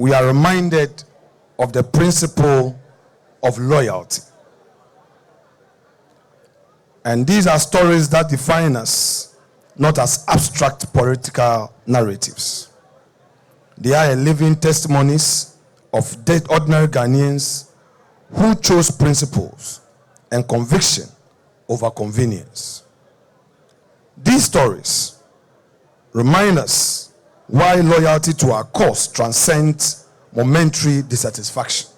we are reminded of the principle of loyalty. And these are stories that define us, not as abstract political narratives. They are living testimonies of ordinary Ghanaians who chose principles and conviction over convenience. These stories remind us why loyalty to our cause transcends momentary dissatisfaction.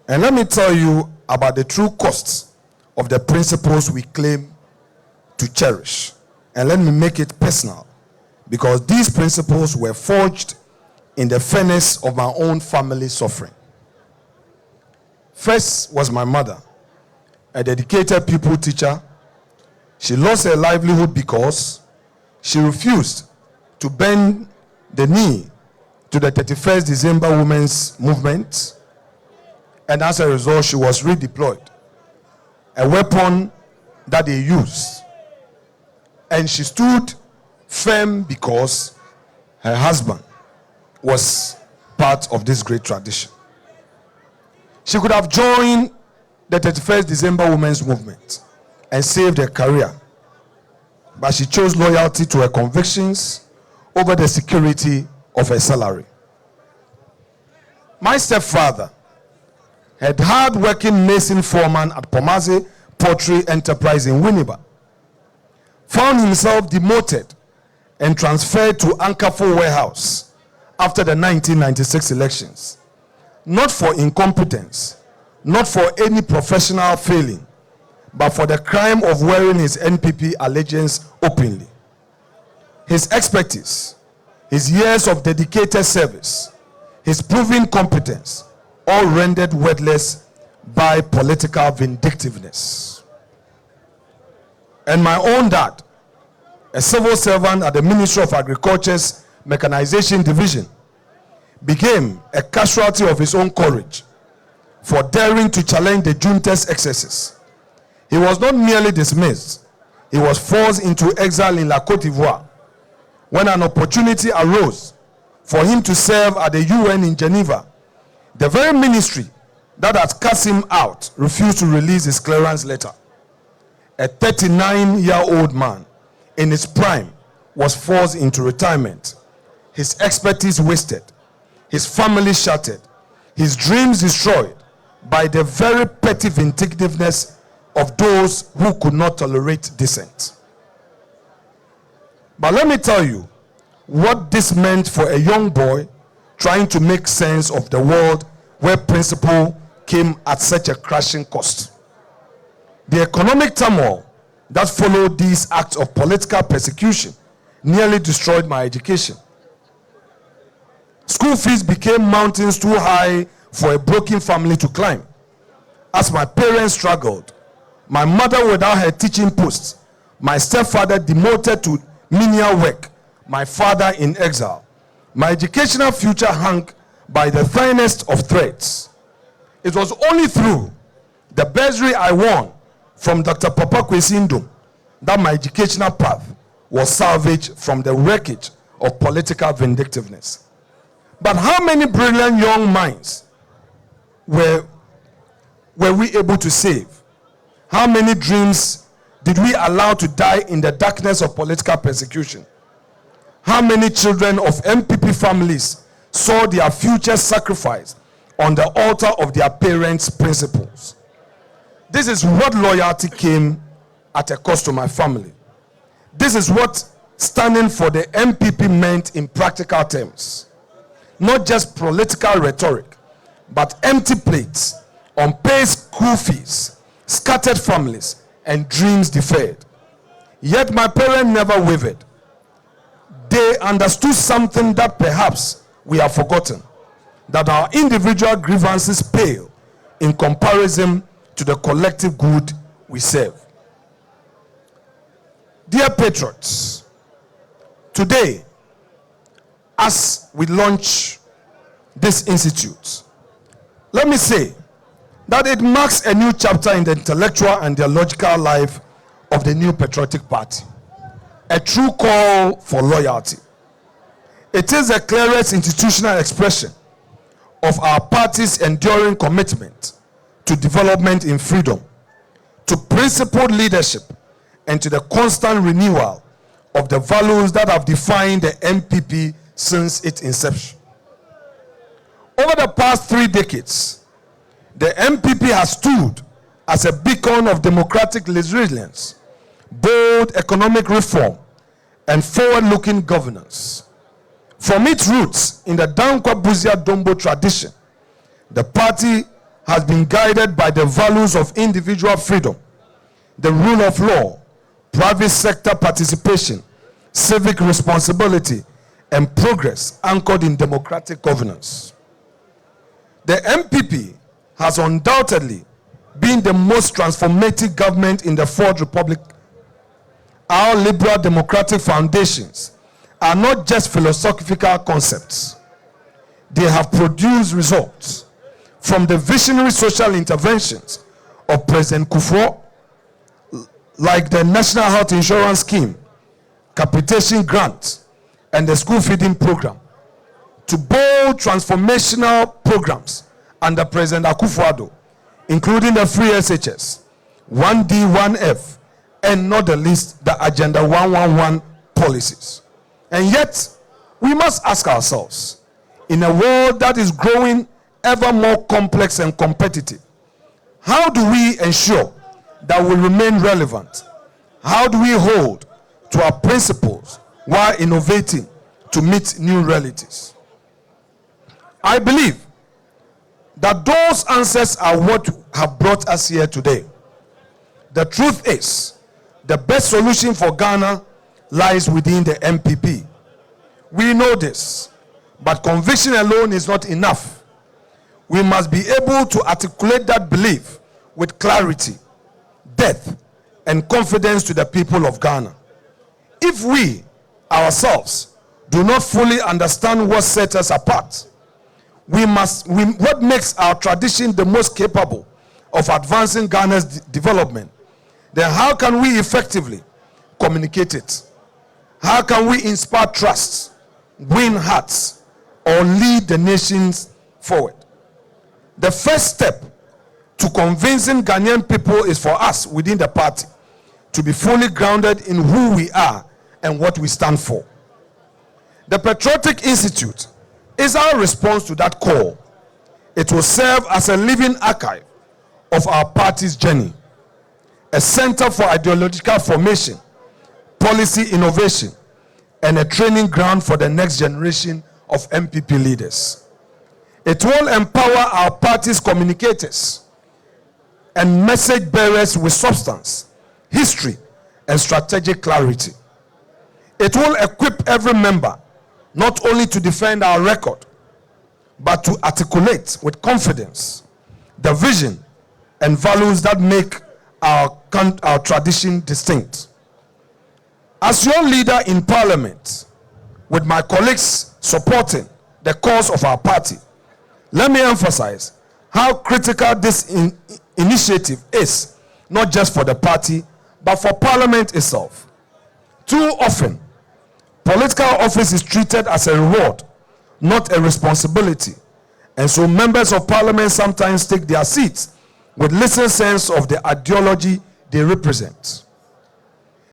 And let me tell you about the true costs of the principles we claim to cherish. And let me make it personal, because these principles were forged in the furnace of my own family suffering. First was my mother, a dedicated pupil teacher. She lost her livelihood because she refused to bend the knee to the 31st December Women's Movement, and as a result, she was redeployed, a weapon that they used. And she stood firm because her husband was part of this great tradition. She could have joined the 31st December Women's Movement and saved her career, but she chose loyalty to her convictions over the security of her salary. My stepfather, a hard-working mason foreman at Pomase Pottery Enterprise in Winneba, found himself demoted and transferred to Ankafo Warehouse after the 1996 elections, not for incompetence, not for any professional failing, but for the crime of wearing his NPP allegiance openly. His expertise, his years of dedicated service, his proven competence, all rendered worthless by political vindictiveness. And my own dad, a civil servant at the Ministry of Agriculture's Mechanization Division, became a casualty of his own courage for daring to challenge the junta's excesses. He was not merely dismissed, he was forced into exile in La Côte d'Ivoire when an opportunity arose for him to serve at the UN in Geneva. The very ministry that had cast him out refused to release his clearance letter. A 39-year-old man in his prime was forced into retirement, his expertise wasted, his family shattered, his dreams destroyed by the very petty vindictiveness of those who could not tolerate dissent. But let me tell you what this meant for a young boy trying to make sense of the world where principle came at such a crashing cost. The economic turmoil that followed these acts of political persecution nearly destroyed my education. School fees became mountains too high for a broken family to climb. As my parents struggled, my mother without her teaching post, my stepfather demoted to menial work, my father in exile, my educational future hung by the finest of threads. It was only through the bursary I won from Dr. Papa Kwesindum that my educational path was salvaged from the wreckage of political vindictiveness. But how many brilliant young minds were we able to save? How many dreams did we allow to die in the darkness of political persecution? How many children of NPP families saw their future sacrificed on the altar of their parents' principles? This is what loyalty came at a cost to my family. This is what standing for the NPP meant in practical terms. Not just political rhetoric, but empty plates, unpaid school fees, scattered families, and dreams deferred. Yet my parents never wavered. They understood something that perhaps we have forgotten, that our individual grievances pale in comparison to the collective good we serve. Dear patriots, today, as we launch this institute, let me say that it marks a new chapter in the intellectual and theological life of the new Patriotic Party, a true call for loyalty. It is the clearest institutional expression of our party's enduring commitment to development in freedom, to principled leadership, and to the constant renewal of the values that have defined the NPP since its inception. Over the past 3 decades, the NPP has stood as a beacon of democratic resilience, bold economic reform, and forward-looking governance. From its roots in the Dankwa Buzia Dombo tradition, the party has been guided by the values of individual freedom, the rule of law, private sector participation, civic responsibility, and progress anchored in democratic governance. The NPP has undoubtedly been the most transformative government in the Fourth Republic. Our liberal democratic foundations are not just philosophical concepts. They have produced results from the visionary social interventions of President Kufuor, like the National Health Insurance Scheme, capitation grant, and the school feeding program, to bold transformational programs under President Akufo-Addo, including the free SHS, 1D, 1F, and not the least, the Agenda 111 policies. And yet, we must ask ourselves, in a world that is growing ever more complex and competitive, how do we ensure that we remain relevant? How do we hold to our principles while innovating to meet new realities? I believe that those answers are what have brought us here today. The truth is, the best solution for Ghana lies within the NPP. We know this, but conviction alone is not enough. We must be able to articulate that belief with clarity, depth, and confidence to the people of Ghana. If we ourselves do not fully understand what sets us apart, what makes our tradition the most capable of advancing Ghana's development, then how can we effectively communicate it? How can we inspire trust, win hearts, or lead the nations forward? The first step to convincing Ghanaian people is for us within the party to be fully grounded in who we are and what we stand for. The Patriotic Institute is our response to that call. It will serve as a living archive of our party's journey, a center for ideological formation, policy innovation, and a training ground for the next generation of NPP leaders. It will empower our party's communicators and message bearers with substance, history, and strategic clarity. It will equip every member not only to defend our record, but to articulate with confidence the vision and values that make our tradition distinct. As your leader in Parliament, with my colleagues supporting the cause of our party, let me emphasize how critical this initiative is, not just for the party, but for Parliament itself. Too often, political office is treated as a reward, not a responsibility. And so members of Parliament sometimes take their seats with little sense of the ideology they represent.